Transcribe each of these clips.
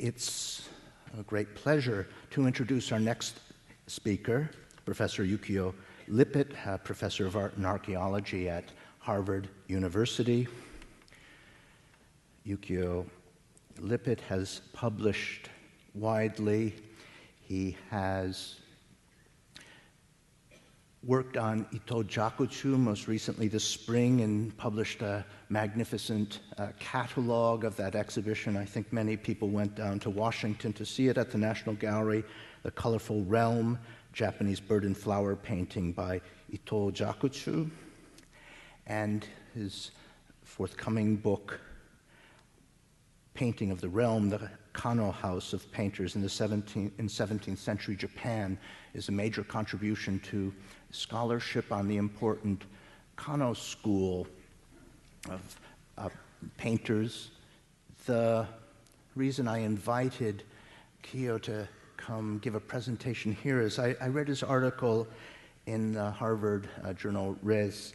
It's a great pleasure to introduce our next speaker, Professor Yukio Lippit, Professor of Art and Archaeology at Harvard University. Yukio Lippit has published widely. He has worked on Ito Jakuchu most recently this spring and published a magnificent catalogue of that exhibition. I think many people went down to Washington to see it at the National Gallery, The Colorful Realm, Japanese bird and flower painting by Ito Jakuchu, and his forthcoming book, Painting of the Realm, the Kano House of Painters in 17th century Japan, is a major contribution to scholarship on the important Kano school of painters. The reason I invited Kyo to come give a presentation here is I read his article in the Harvard journal Res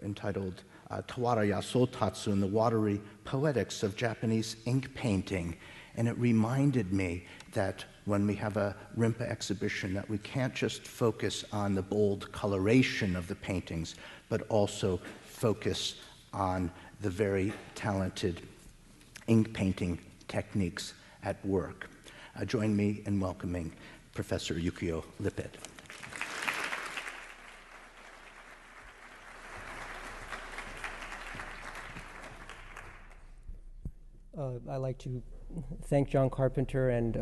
entitled Tawara ya Sotatsu and the Watery Poetics of Japanese Ink Painting. And it reminded me that when we have a Rinpa exhibition, that we can't just focus on the bold coloration of the paintings, but also focus on the very talented ink painting techniques at work. Join me in welcoming Professor Yukio Lippit. I'd like to thank John Carpenter and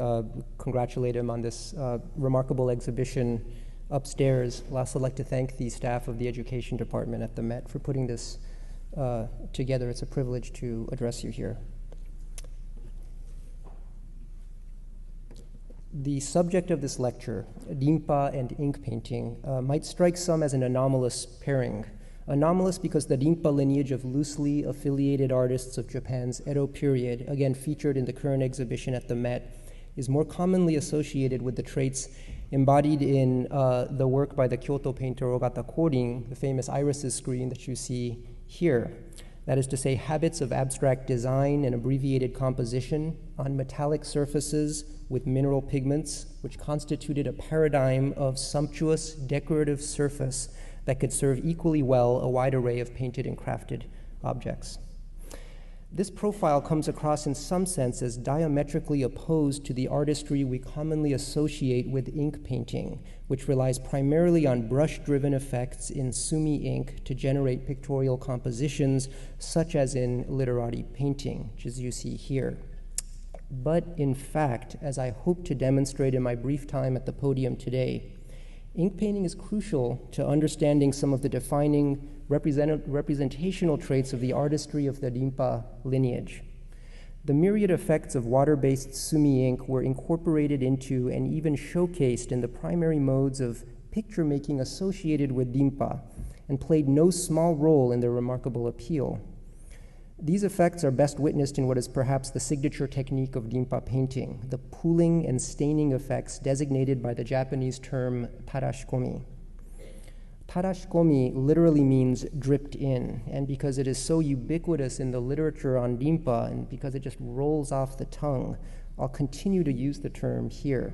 congratulate him on this remarkable exhibition upstairs. I'd also like to thank the staff of the Education Department at the Met for putting this together. It's a privilege to address you here. The subject of this lecture, Rinpa and ink painting, might strike some as an anomalous pairing. Anomalous because the Rinpa lineage of loosely affiliated artists of Japan's Edo period, again featured in the current exhibition at the Met, is more commonly associated with the traits embodied in the work by the Kyoto painter Ogata Korin, the famous irises screen that you see here. That is to say, habits of abstract design and abbreviated composition on metallic surfaces with mineral pigments, which constituted a paradigm of sumptuous decorative surface that could serve equally well a wide array of painted and crafted objects. This profile comes across in some sense as diametrically opposed to the artistry we commonly associate with ink painting, which relies primarily on brush-driven effects in sumi ink to generate pictorial compositions, such as in literati painting, which as you see here. But in fact, as I hope to demonstrate in my brief time at the podium today, ink painting is crucial to understanding some of the defining representational traits of the artistry of the Rinpa lineage. The myriad effects of water-based sumi ink were incorporated into and even showcased in the primary modes of picture-making associated with Rinpa and played no small role in their remarkable appeal. These effects are best witnessed in what is perhaps the signature technique of Rinpa painting, the pooling and staining effects designated by the Japanese term tarashikomi. Tarashikomi literally means dripped in, and because it is so ubiquitous in the literature on Rinpa and because it just rolls off the tongue, I'll continue to use the term here.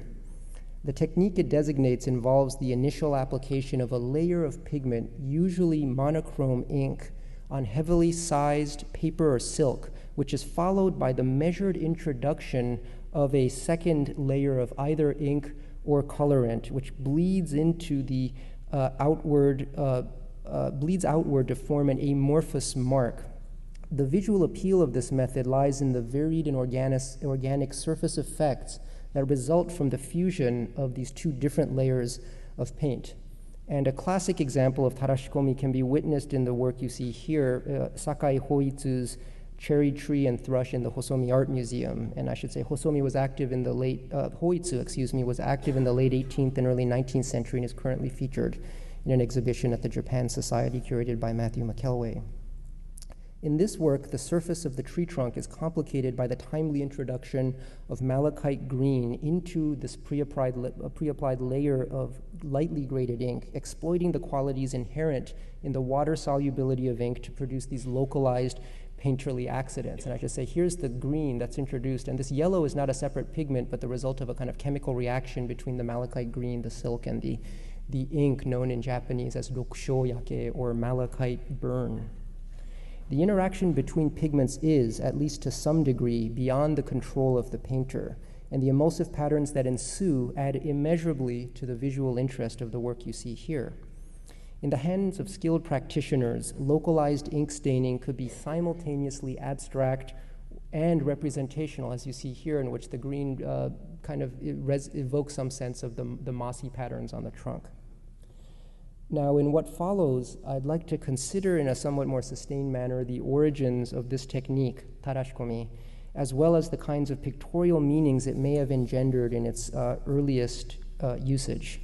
The technique it designates involves the initial application of a layer of pigment, usually monochrome ink, on heavily sized paper or silk, which is followed by the measured introduction of a second layer of either ink or colorant, which bleeds into the bleeds outward to form an amorphous mark. The visual appeal of this method lies in the varied and organic surface effects that result from the fusion of these two different layers of paint. And a classic example of tarashikomi can be witnessed in the work you see here, Sakai Hoitsu's Cherry Tree and Thrush in the Hosomi Art Museum. And I should say Hoitsu was active in the late 18th and early 19th century and is currently featured in an exhibition at the Japan Society curated by Matthew McKelway. In this work, the surface of the tree trunk is complicated by the timely introduction of malachite green into this pre-applied layer of lightly graded ink, exploiting the qualities inherent in the water solubility of ink to produce these localized painterly accidents. And I just say, here's the green that's introduced, and this yellow is not a separate pigment, but the result of a kind of chemical reaction between the malachite green, the silk, and the ink known in Japanese as rokushoyake, or malachite burn. The interaction between pigments is, at least to some degree, beyond the control of the painter, and the emulsive patterns that ensue add immeasurably to the visual interest of the work you see here. In the hands of skilled practitioners, localized ink staining could be simultaneously abstract and representational, as you see here, in which the green kind of evokes some sense of the mossy patterns on the trunk. Now, in what follows, I'd like to consider in a somewhat more sustained manner the origins of this technique, tarashikomi, as well as the kinds of pictorial meanings it may have engendered in its earliest usage.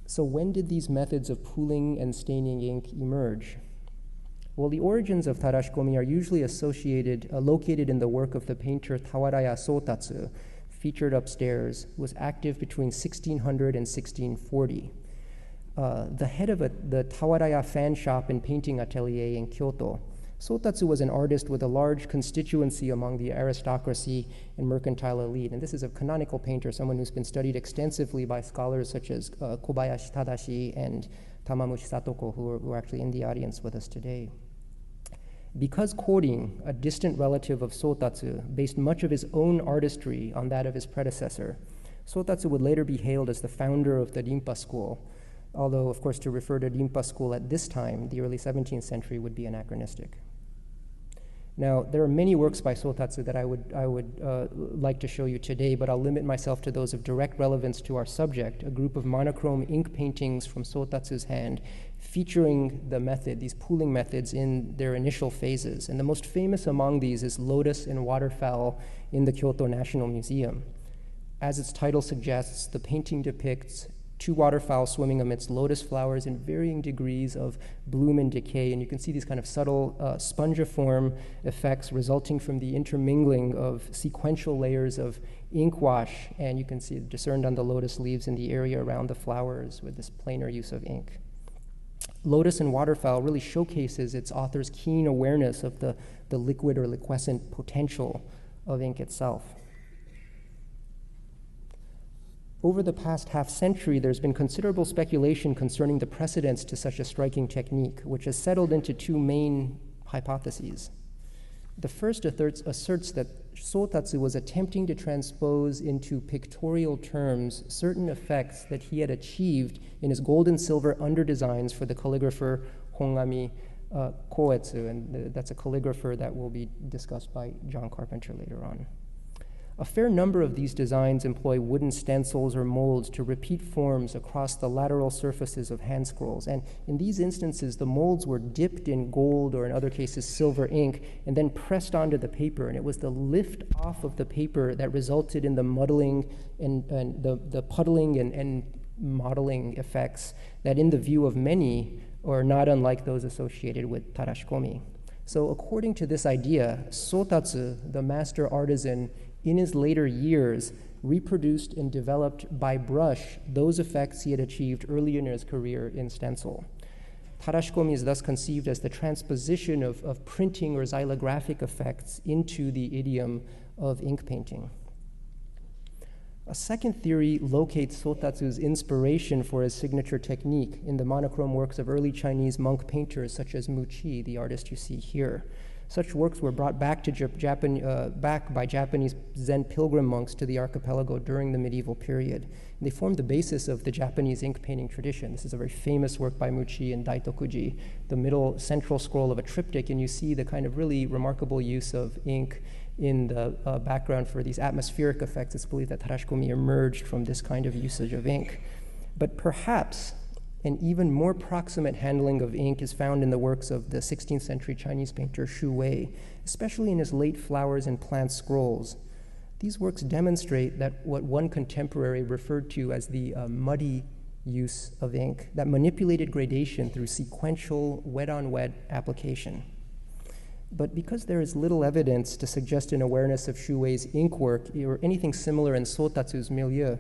So when did these methods of pooling and staining ink emerge? Well, the origins of tarashikomi are usually located in the work of the painter Tawaraya Sotatsu, featured upstairs, was active between 1600 and 1640. The head of the Tawaraya fan shop and painting atelier in Kyoto, Sotatsu was an artist with a large constituency among the aristocracy and mercantile elite. And this is a canonical painter, someone who's been studied extensively by scholars such as Kobayashi Tadashi and Tamamushi Satoko, who are actually in the audience with us today. Because Korin, a distant relative of Sotatsu, based much of his own artistry on that of his predecessor, Sotatsu would later be hailed as the founder of the Rinpa school, although, of course, to refer to Rinpa school at this time, the early 17th century, would be anachronistic. Now, there are many works by Sotatsu that I would like to show you today, but I'll limit myself to those of direct relevance to our subject, a group of monochrome ink paintings from Sotatsu's hand featuring the method, these pooling methods in their initial phases. And the most famous among these is Lotus and Waterfowl in the Kyoto National Museum. As its title suggests, the painting depicts two waterfowl swimming amidst lotus flowers in varying degrees of bloom and decay, and you can see these kind of subtle spongiform effects resulting from the intermingling of sequential layers of ink wash, and you can see it discerned on the lotus leaves in the area around the flowers with this planar use of ink. Lotus and Waterfowl really showcases its author's keen awareness of the liquid or liquescent potential of ink itself. Over the past half-century, there's been considerable speculation concerning the precedents to such a striking technique, which has settled into two main hypotheses. The first asserts that Sotatsu was attempting to transpose into pictorial terms certain effects that he had achieved in his gold and silver underdesigns for the calligrapher Hongami Koetsu, and that's a calligrapher that will be discussed by John Carpenter later on. A fair number of these designs employ wooden stencils or molds to repeat forms across the lateral surfaces of hand scrolls. And in these instances, the molds were dipped in gold or in other cases silver ink and then pressed onto the paper. And it was the lift off of the paper that resulted in the muddling and the puddling and modeling effects that in the view of many are not unlike those associated with tarashikomi. So according to this idea, Sotatsu, the master artisan, in his later years, reproduced and developed by brush those effects he had achieved earlier in his career in stencil. Tarashikomi is thus conceived as the transposition of printing or xylographic effects into the idiom of ink painting. A second theory locates Sotatsu's inspiration for his signature technique in the monochrome works of early Chinese monk painters such as Muqi, the artist you see here. Such works were brought back back by Japanese Zen pilgrim monks to the archipelago during the medieval period. And they formed the basis of the Japanese ink painting tradition. This is a very famous work by Muqi in Daitokuji, the middle central scroll of a triptych, and you see the kind of really remarkable use of ink in the background for these atmospheric effects. It's believed that tarashikomi emerged from this kind of usage of ink. But perhaps an even more proximate handling of ink is found in the works of the 16th century Chinese painter Xu Wei, especially in his late flowers and plant scrolls. These works demonstrate that what one contemporary referred to as the muddy use of ink, that manipulated gradation through sequential wet-on-wet application. But because there is little evidence to suggest an awareness of Xu Wei's ink work or anything similar in Sotatsu's milieu,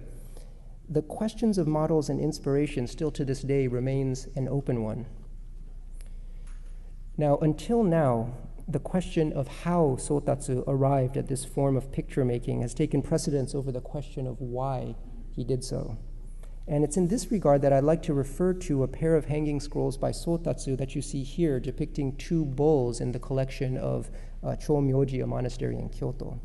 the questions of models and inspiration still to this day remains an open one. Now, until now, the question of how Sotatsu arrived at this form of picture making has taken precedence over the question of why he did so. And it's in this regard that I'd like to refer to a pair of hanging scrolls by Sotatsu that you see here depicting two bulls in the collection of Chomyoji, a monastery in Kyoto.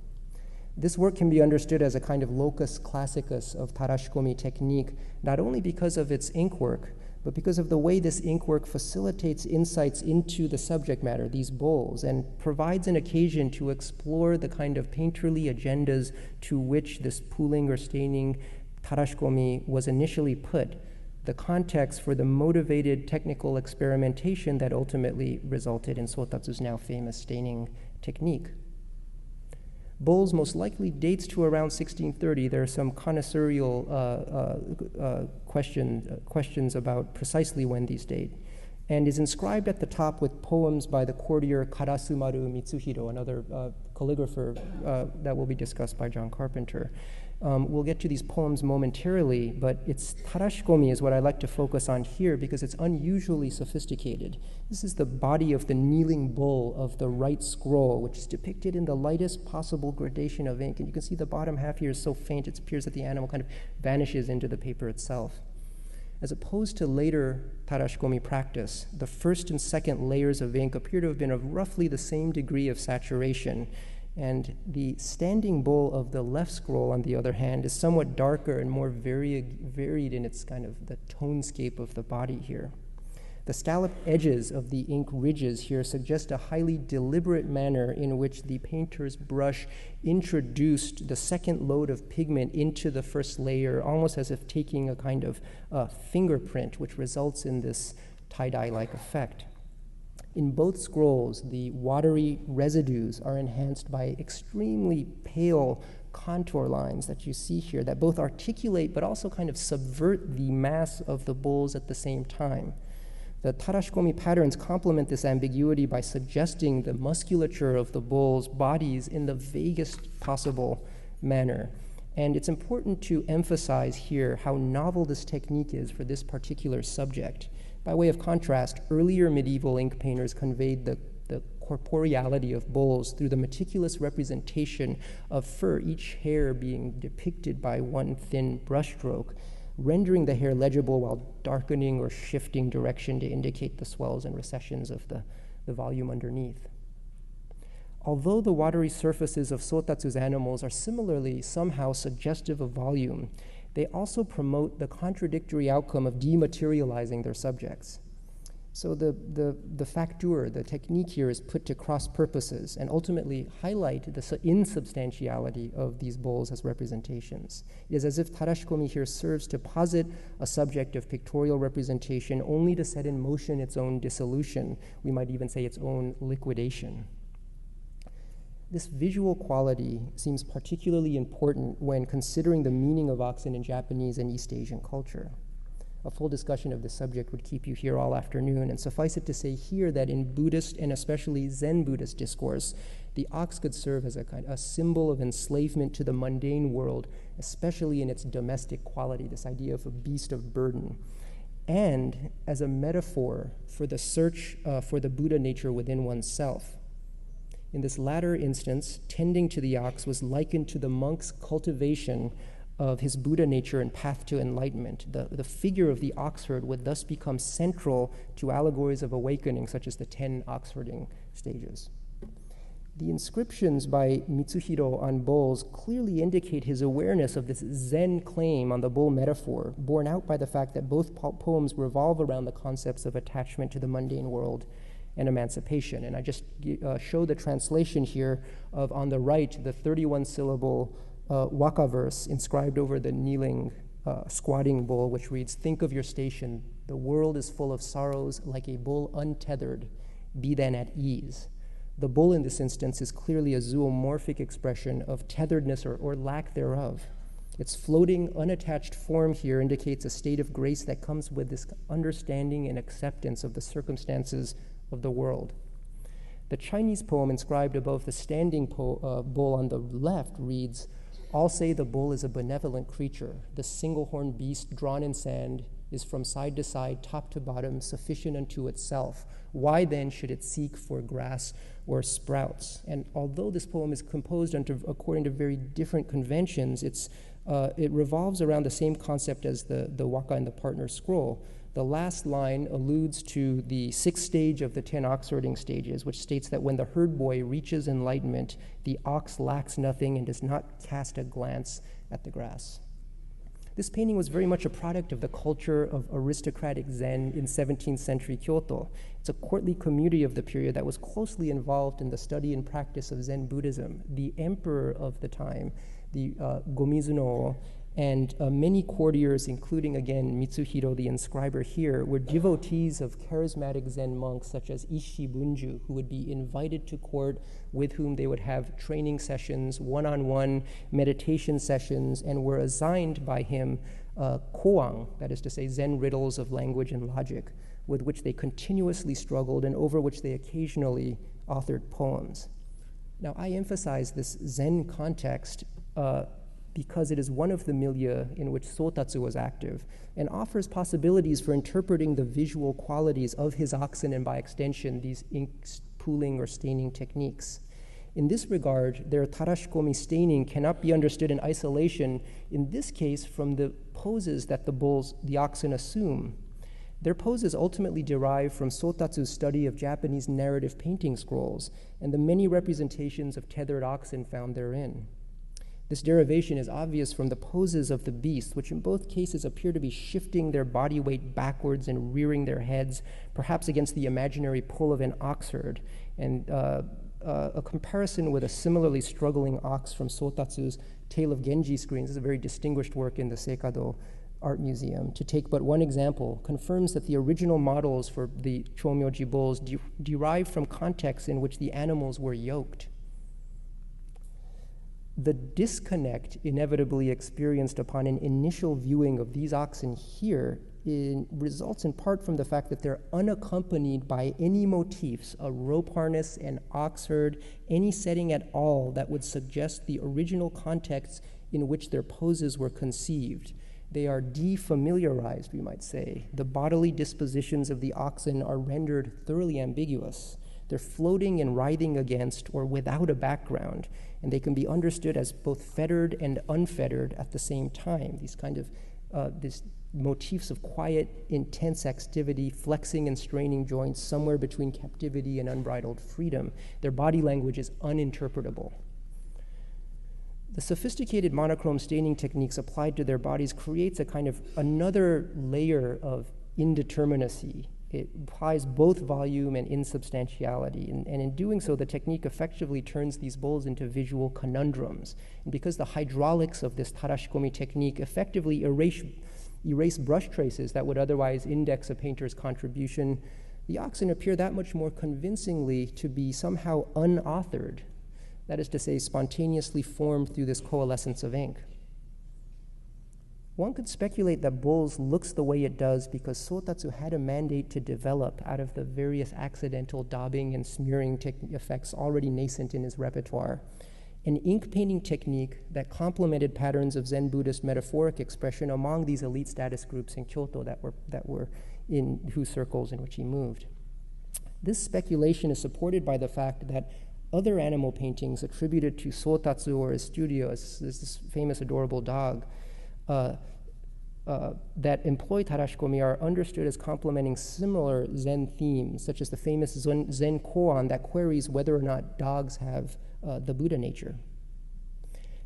This work can be understood as a kind of locus classicus of tarashikomi technique, not only because of its ink work, but because of the way this ink work facilitates insights into the subject matter, these bowls, and provides an occasion to explore the kind of painterly agendas to which this pooling or staining tarashikomi was initially put, the context for the motivated technical experimentation that ultimately resulted in Sotatsu's now famous staining technique. Bowls most likely dates to around 1630. There are some connoisseurial questions about precisely when these date, and is inscribed at the top with poems by the courtier Karasumaru Mitsuhiro, another calligrapher that will be discussed by John Carpenter. We'll get to these poems momentarily, but its tarashikomi is what I like to focus on here because it's unusually sophisticated. This is the body of the kneeling bull of the right scroll, which is depicted in the lightest possible gradation of ink. And you can see the bottom half here is so faint, it appears that the animal kind of vanishes into the paper itself. As opposed to later tarashikomi practice, the first and second layers of ink appear to have been of roughly the same degree of saturation, and the standing bowl of the left scroll, on the other hand, is somewhat darker and more varied in its kind of the tonescape of the body here. The scalloped edges of the ink ridges here suggest a highly deliberate manner in which the painter's brush introduced the second load of pigment into the first layer, almost as if taking a kind of fingerprint, which results in this tie-dye-like effect. In both scrolls, the watery residues are enhanced by extremely pale contour lines that you see here that both articulate but also kind of subvert the mass of the bowls at the same time. The tarashikomi patterns complement this ambiguity by suggesting the musculature of the bowls' bodies in the vaguest possible manner. And it's important to emphasize here how novel this technique is for this particular subject. By way of contrast, earlier medieval ink painters conveyed the corporeality of bowls through the meticulous representation of fur, each hair being depicted by one thin brushstroke, rendering the hair legible while darkening or shifting direction to indicate the swells and recessions of the volume underneath. Although the watery surfaces of Sotatsu's animals are similarly somehow suggestive of volume, they also promote the contradictory outcome of dematerializing their subjects. So the facture, the technique here is put to cross purposes and ultimately highlight the insubstantiality of these bowls as representations. It is as if tarashikomi here serves to posit a subject of pictorial representation only to set in motion its own dissolution, we might even say its own liquidation. This visual quality seems particularly important when considering the meaning of oxen in Japanese and East Asian culture. A full discussion of this subject would keep you here all afternoon, and suffice it to say here that in Buddhist and especially Zen Buddhist discourse, the ox could serve as a symbol of enslavement to the mundane world, especially in its domestic quality, this idea of a beast of burden, and as a metaphor for the search for the Buddha nature within oneself. In this latter instance, tending to the ox was likened to the monk's cultivation of his Buddha nature and path to enlightenment. The figure of the ox herd would thus become central to allegories of awakening, such as the 10 ox herding stages. The inscriptions by Mitsuhiro on bowls clearly indicate his awareness of this Zen claim on the bowl metaphor, borne out by the fact that both poems revolve around the concepts of attachment to the mundane world and emancipation. And I just show the translation here of, on the right, the 31-syllable waka verse inscribed over the kneeling, squatting bull, which reads, "Think of your station. The world is full of sorrows, like a bull untethered. Be then at ease." The bull in this instance is clearly a zoomorphic expression of tetheredness or lack thereof. Its floating, unattached form here indicates a state of grace that comes with this understanding and acceptance of the circumstances of the world. The Chinese poem inscribed above the standing bull on the left reads, "All say the bull is a benevolent creature, the single-horned beast drawn in sand, is from side to side, top to bottom, sufficient unto itself. Why then should it seek for grass or sprouts? And although this poem is composed according to very different conventions, it revolves around the same concept as the waka and the partner scroll. The last line alludes to the sixth stage of the 10 ox herding stages, which states that when the herd boy reaches enlightenment, the ox lacks nothing and does not cast a glance at the grass. This painting was very much a product of the culture of aristocratic Zen in 17th century Kyoto. It's a courtly community of the period that was closely involved in the study and practice of Zen Buddhism. The emperor of the time, the Gomizuno, and many courtiers, including, again, Mitsuhiro, the inscriber here, were devotees of charismatic Zen monks such as Ishi Bunju, who would be invited to court, with whom they would have training sessions, one-on-one meditation sessions, and were assigned by him koan, that is to say, Zen riddles of language and logic, with which they continuously struggled and over which they occasionally authored poems. Now, I emphasize this Zen context because it is one of the milieu in which Sotatsu was active and offers possibilities for interpreting the visual qualities of his oxen and, by extension, these ink pooling or staining techniques. In this regard, their tarashikomi staining cannot be understood in isolation, in this case, from the poses that the oxen assume. Their poses ultimately derive from Sotatsu's study of Japanese narrative painting scrolls and the many representations of tethered oxen found therein. This derivation is obvious from the poses of the beasts, which in both cases appear to be shifting their body weight backwards and rearing their heads, perhaps against the imaginary pull of an ox herd, and a comparison with a similarly struggling ox from Sotatsu's Tale of Genji screens. This is a very distinguished work in the Seikado Art Museum. To take but one example, confirms that the original models for the Chomyoji bulls derive from contexts in which the animals were yoked. The disconnect inevitably experienced upon an initial viewing of these oxen here results in part from the fact that they're unaccompanied by any motifs, a rope harness, an ox herd, any setting at all that would suggest the original context in which their poses were conceived. They are defamiliarized, we might say. The bodily dispositions of the oxen are rendered thoroughly ambiguous. They're floating and writhing against or without a background, and they can be understood as both fettered and unfettered at the same time. These kind of these motifs of quiet, intense activity, flexing and straining joints somewhere between captivity and unbridled freedom. Their body language is uninterpretable. The sophisticated monochrome staining techniques applied to their bodies creates a kind of another layer of indeterminacy. It implies both volume and insubstantiality, and in doing so, the technique effectively turns these bowls into visual conundrums. And because the hydraulics of this tarashikomi technique effectively erase brush traces that would otherwise index a painter's contribution, the oxen appear that much more convincingly to be somehow unauthored, that is to say, spontaneously formed through this coalescence of ink. One could speculate that Bulls looks the way it does because Sotatsu had a mandate to develop out of the various accidental daubing and smearing effects already nascent in his repertoire, an ink painting technique that complemented patterns of Zen Buddhist metaphoric expression among these elite status groups in Kyoto that were in whose circles in which he moved. This speculation is supported by the fact that other animal paintings attributed to Sotatsu or his studio, as this famous adorable dog, that employ tarashikomi are understood as complementing similar Zen themes, such as the famous Zen koan that queries whether or not dogs have the Buddha nature.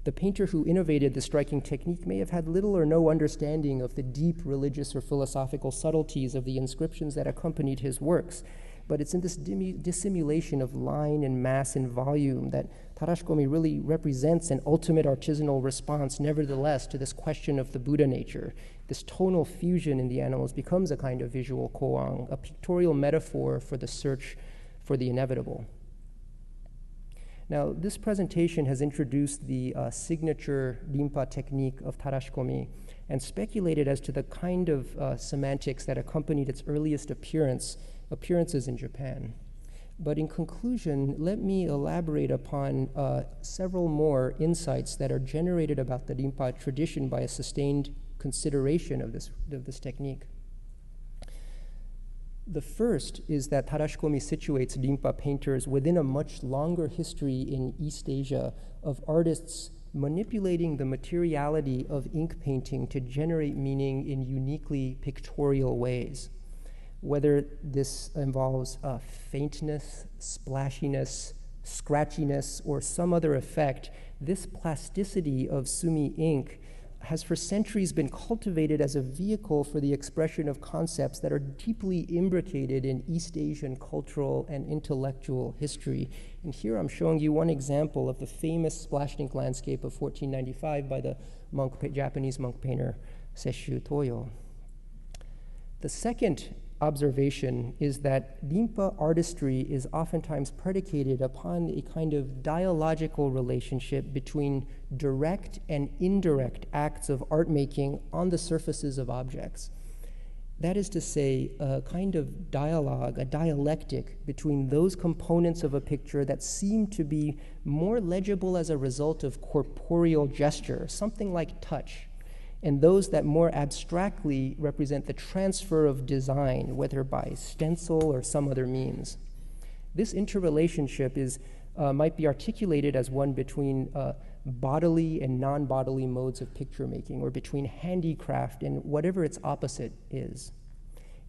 The painter who innovated the striking technique may have had little or no understanding of the deep religious or philosophical subtleties of the inscriptions that accompanied his works, but it's in this dissimulation of line and mass and volume that tarashikomi really represents an ultimate artisanal response, nevertheless, to this question of the Buddha nature. This tonal fusion in the animals becomes a kind of visual koan, a pictorial metaphor for the search for the inevitable. Now, this presentation has introduced the signature Rinpa technique of tarashikomi and speculated as to the kind of semantics that accompanied its earliest appearances in Japan. But in conclusion, let me elaborate upon several more insights that are generated about the Rinpa tradition by a sustained consideration of this technique. The first is that tarashikomi situates Rinpa painters within a much longer history in East Asia of artists manipulating the materiality of ink painting to generate meaning in uniquely pictorial ways. Whether this involves faintness, splashiness, scratchiness, or some other effect, this plasticity of sumi ink has for centuries been cultivated as a vehicle for the expression of concepts that are deeply imbricated in East Asian cultural and intellectual history. And here I'm showing you one example of the famous splash ink landscape of 1495 by the Japanese monk painter Sesshu Toyo. The second observation is that Rinpa artistry is oftentimes predicated upon a kind of dialogical relationship between direct and indirect acts of art making on the surfaces of objects. That is to say, a kind of dialogue, a dialectic between those components of a picture that seem to be more legible as a result of corporeal gesture, something like touch, and those that more abstractly represent the transfer of design, whether by stencil or some other means. This interrelationship might be articulated as one between bodily and non-bodily modes of picture making, or between handicraft and whatever its opposite is.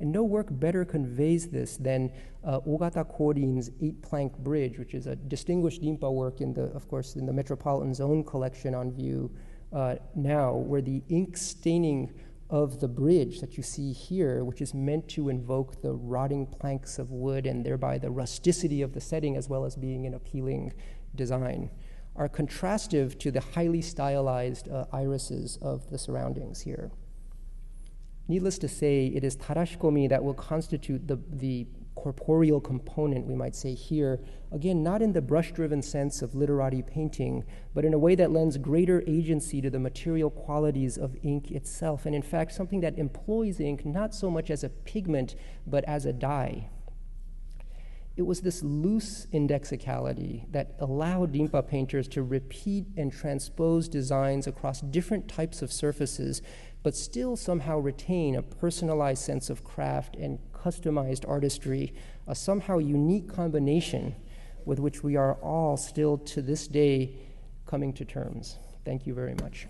And no work better conveys this than Ogata Korin's 8-plank bridge, which is a distinguished Rinpa work of course, in the Metropolitan's own collection on view now, where the ink staining of the bridge that you see here, which is meant to invoke the rotting planks of wood and thereby the rusticity of the setting as well as being an appealing design, are contrastive to the highly stylized irises of the surroundings here. Needless to say, it is tarashikomi that will constitute the corporeal component, we might say here, again, not in the brush-driven sense of literati painting, but in a way that lends greater agency to the material qualities of ink itself, and in fact, something that employs ink not so much as a pigment, but as a dye. It was this loose indexicality that allowed Rinpa painters to repeat and transpose designs across different types of surfaces, but still somehow retain a personalized sense of craft and customized artistry, a somehow unique combination with which we are all still to this day coming to terms. Thank you very much.